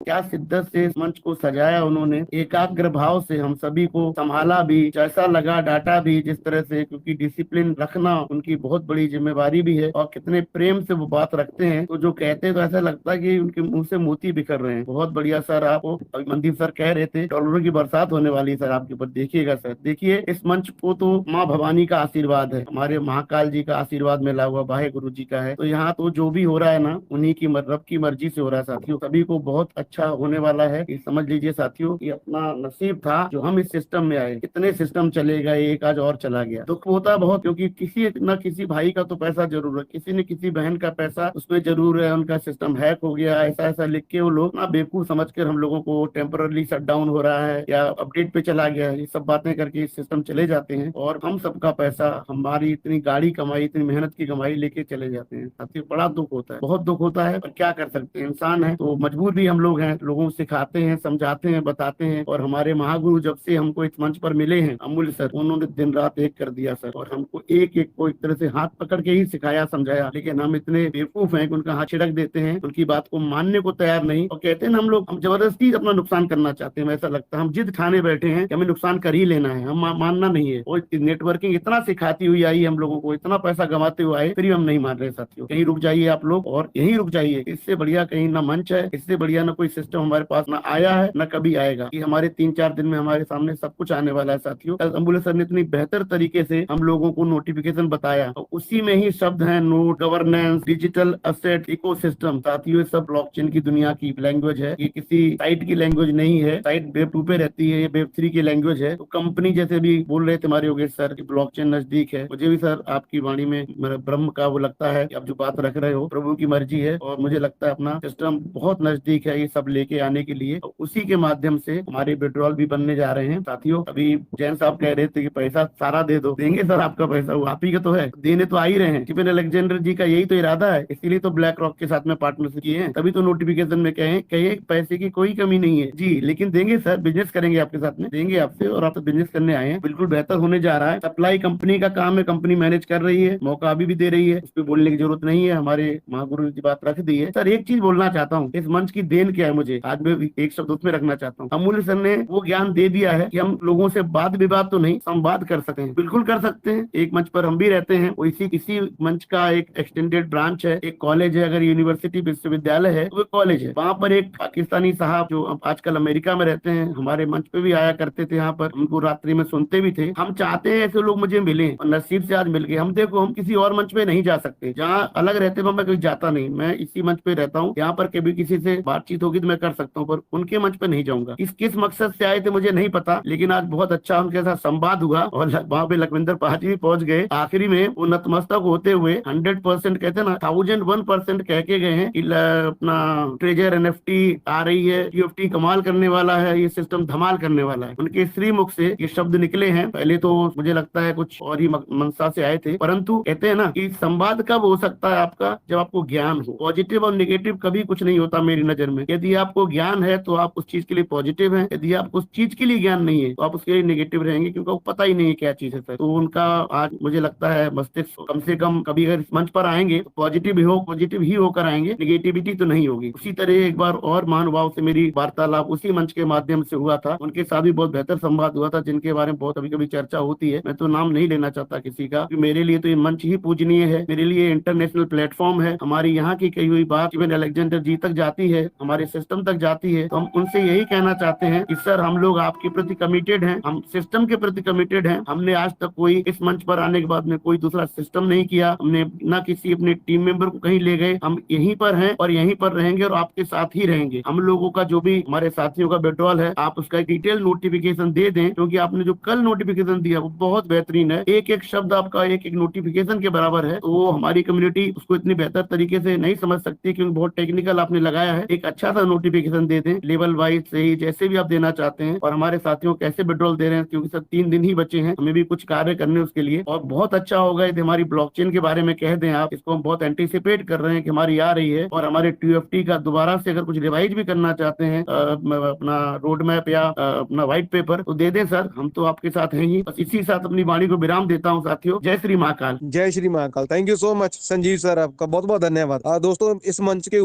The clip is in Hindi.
क्या शिद्दत से इस मंच को सजाया उन्होंने, एकाग्र भाव से हम सभी को संभाला भी, जैसा लगा डाटा भी जिस तरह से, क्योंकि डिसिप्लिन रखना उनकी बहुत बड़ी जिम्मेवारी भी है और कितने प्रेम से वो बात रखते हैं। तो जो कहते हैं तो ऐसा लगता है कि उनके मुंह से मोती बिखर रहे हैं। बहुत बढ़िया सर, आपको अभी मनदीप सर कह रहे थे डॉलरों की बरसात होने वाली है सर आपके ऊपर। देखिएगा सर, देखिए इस मंच को तो माँ भवानी का आशीर्वाद है, हमारे महाकाल जी का आशीर्वाद मिला हुआ, वाहे गुरु जी का है। तो यहाँ तो जो भी हो रहा है ना, उन्हीं की रब की मर्जी से हो रहा है साथियों। सभी को बहुत अच्छा होने वाला है, ये समझ लीजिए साथियों। ये अपना नसीब था जो हम इस सिस्टम में आए। कितने सिस्टम चले गए, एक आज और चला गया। दुख होता है बहुत, क्योंकि किसी न किसी भाई का तो पैसा जरूर है, किसी न किसी बहन का पैसा उसमें जरूर है। उनका सिस्टम हैक हो गया, ऐसा ऐसा लिख के वो लोग ना बेवकूफ समझकर हम लोगों को टेम्पररी शट डाउन हो रहा है या अपडेट पे चला गया है, ये सब बातें करके इस सिस्टम चले जाते हैं और हम सबका पैसा, हमारी इतनी गाड़ी कमाई, इतनी मेहनत की कमाई लेके चले जाते हैं साथियों। बड़ा दुख होता है, बहुत दुख होता है, पर क्या कर सकते हैं, इंसान है तो मजबूर भी हम लोग हैं। लोगों को सिखाते हैं, समझाते हैं, बताते हैं। और हमारे महागुरु जब से हमको इस मंच पर मिले हैं, अमूल्य सर, उन्होंने दिन रात एक कर दिया सर, और हमको एक एक को एक तरह से हाथ पकड़ के ही सिखाया, समझाया। लेकिन हम इतने बेवकूफ हैं कि उनका हाथ छिड़क देते हैं, उनकी बात को मानने को तैयार नहीं, और कहते हैं ना हम जबरदस्ती अपना नुकसान करना चाहते हैं। ऐसा लगता है हम जिद ठाने बैठे हैं कि हमें नुकसान कर ही लेना है, हम मानना नहीं है। और नेटवर्किंग इतना सिखाती हुई आई हम लोगों को, इतना पैसा गंवाते हुए आए, फिर भी हम नहीं मान रहे साथियों। कहीं रुक जाइए आप लोग, और यहीं रुक जाइए। इससे बढ़िया कहीं ना मंच है, इससे बढ़िया ना कोई सिस्टम हमारे पास ना आया है, ना कभी आएगा। कि हमारे 3-4 दिन में हमारे सामने सब कुछ आने वाला है साथियों। कल अमूल्य सर ने इतनी बेहतर तरीके से हम लोगों को नोटिफिकेशन बताया, तो उसी में ही शब्द है note, governance, digital asset, ecosystem. साथियों सब ब्लॉकचेन की दुनिया की लैंग्वेज है, ये किसी साइट की लैंग्वेज नहीं है। साइट वेब 2 पे रहती है, ये वेब 3 की लैंग्वेज है। तो कंपनी जैसे भी बोल रहे थे हमारे योगेश सर, ब्लॉकचेन नजदीक है। मुझे भी सर आपकी वाणी में ब्रह्म का वो लगता है कि आप जो बात रख रहे हो, प्रभु की मर्जी है, और मुझे लगता है अपना सिस्टम बहुत नजदीक है ये सब लेके आने के लिए। तो उसी के माध्यम से हमारे पेट्रोल भी बनने जा रहे हैं साथियों। अभी जैन साहब कह रहे थे कि पैसा सारा दे दो, देंगे सर आपका पैसा, वो आप ही का तो है, देने तो आ ही रहे हैं। स्टीफन अलेक्जेंडर जी का यही तो इरादा है, इसीलिए तो ब्लैक रॉक के साथ में पार्टनरशिप किए हैं, तभी तो नोटिफिकेशन में कहे पैसे की कोई कमी नहीं है जी। लेकिन देंगे सर, बिजनेस करेंगे आपके साथ में, देंगे आपसे, और आप तो बिजनेस करने आए हैं, बिल्कुल बेहतर होने जा रहा है। सप्लाई कंपनी का काम है, कंपनी मैनेज कर रही है, मौका अभी भी दे रही है, उस पर बोलने की जरूरत नहीं है। हमारे महागुरु की बात रख दी है। सर एक चीज बोलना चाहता हूँ, इस मंच की देन क्या है मुझे, आज मैं एक शब्द उसमें रखना चाहता हूँ। अमूल्य सर ने वो ज्ञान दे दिया है कि हम लोगों से वाद विवाद तो नहीं, संवाद कर सकते हैं, बिल्कुल कर सकते हैं। एक मंच पर हम भी रहते हैं, इसी मंच का एक एक्सटेंडेड ब्रांच है, एक कॉलेज है। अगर यूनिवर्सिटी विश्वविद्यालय है तो कॉलेज है। वहाँ पर एक पाकिस्तानी साहब जो आजकल अमेरिका में रहते हैं, हमारे मंच पे भी आया करते थे, यहाँ पर उनको रात्रि में सुनते भी थे। हम चाहते हैं ऐसे लोग मुझे मिले, और नसीब से आज मिल गए। हम देखो, हम किसी और मंच पे नहीं जा सकते, जहाँ अलग रहते हैं मैं कहीं जाता नहीं, मैं इसी मंच पे रहता हूँ। यहाँ पर कभी किसी से बातचीत होगी तो मैं कर सकता हूँ, पर उनके मंच पे नहीं जाऊंगा। किस मकसद से आए थे मुझे नहीं पता, लेकिन आज बहुत अच्छा उनके साथ संवाद हुआ, और वहाँ पे लखविंदर पाजी भी पहुंच गए। आखिरी में वो नतमस्तक होते हुए 100% कहते ना, 1001% कह के गए हैं कि अपना ट्रेजर एनएफटी आ रही है, यूएफटी कमाल करने वाला है, ये सिस्टम धमाल करने वाला है। उनके श्री मुख से ये शब्द निकले हैं। पहले तो मुझे लगता है कुछ और ही मनसा से आए थे, परंतु कहते हैं ना कि संवाद कब हो सकता है आपका, जब आपको ज्ञान हो। पॉजिटिव और नेगेटिव कभी कुछ नहीं होता मेरी नजर में। यदि आपको ज्ञान है तो आप उस चीज के लिए पॉजिटिव हैं, यदि आपको उस चीज के लिए ज्ञान नहीं है तो आप उसके लिए नेगेटिव रहेंगे, क्योंकि आपको पता ही नहीं है क्या चीज है। तो उनका आज मुझे लगता है मस्तिष्क कम से कम कभी अगर इस मंच पर आएंगे तो पॉजिटिव ही होकर आएंगे, नेगेटिविटी तो नहीं होगी। उसी तरह एक बार और महानुभाव से मेरी वार्तालाप उसी मंच के माध्यम से हुआ था, उनके साथ भी बहुत बेहतर संवाद हुआ था, जिनके बारे में बहुत कभी कभी चर्चा होती है। मैं तो नाम नहीं लेना चाहता किसी का, क्योंकि मेरे लिए तो ये मंच ही पूजनीय है, मेरे लिए इंटरनेशनल प्लेटफॉर्म है। हमारी यहाँ की कही हुई बात स्टीफन अलेक्जेंडर जी तक जाती है, हमारे सिस्टम तक जाती है। तो हम उनसे यही कहना चाहते हैं कि सर हम लोग आपके प्रति कमिटेड हैं, हम सिस्टम के प्रति कमिटेड हैं। हमने आज तक कोई इस मंच पर आने के बाद में कोई दूसरा सिस्टम नहीं किया, हमने ना किसी अपने टीम मेंबर को कहीं ले गए। हम यहीं पर हैं और यहीं पर रहेंगे और आपके साथ ही रहेंगे। हम लोगों का जो भी हमारे साथियों का विड्रॉल है, आप उसका डिटेल नोटिफिकेशन दे दें, क्योंकि आपने जो कल नोटिफिकेशन दिया वो बहुत बेहतरीन है। एक एक शब्द आपका एक एक नोटिफिकेशन के बराबर है। तो वो हमारी कम्युनिटी उसको इतनी बेहतर तरीके से नहीं समझ सकती, क्योंकि बहुत टेक्निकल आपने लगाया है। एक अच्छा सा नोटिफिकेशन दे दें, लेवल वाइज से ही, जैसे भी आप देना चाहते हैं। और हमारे साथियों कैसे विड्रॉल दे रहे हैं, क्योंकि सर 3 दिन ही बचे हैं, हमें भी कुछ कार्य करने उसके लिए। और बहुत अच्छा होगा यदि हमारी ब्लॉकचेन के बारे में कह दें आप, इसको हम बहुत एंटिसिपेट कर रहे हैं कि हमारी आ रही है। और हमारे टीएफटी का दोबारा से अगर कुछ रिवाइज भी करना चाहते हैं, अपना रोड मैप या अपना व्हाइट पेपर, तो दे दें सर, हम तो आपके साथ हैं ही। बस इसी साथ अपनी वाणी को विराम देता हूँ साथियों। जय श्री महाकाल। जय Shri Mahakal. Thank you so much Sanjeev sir, आपका बहुत बहुत धन्यवाद। दोस्तों इस मंच के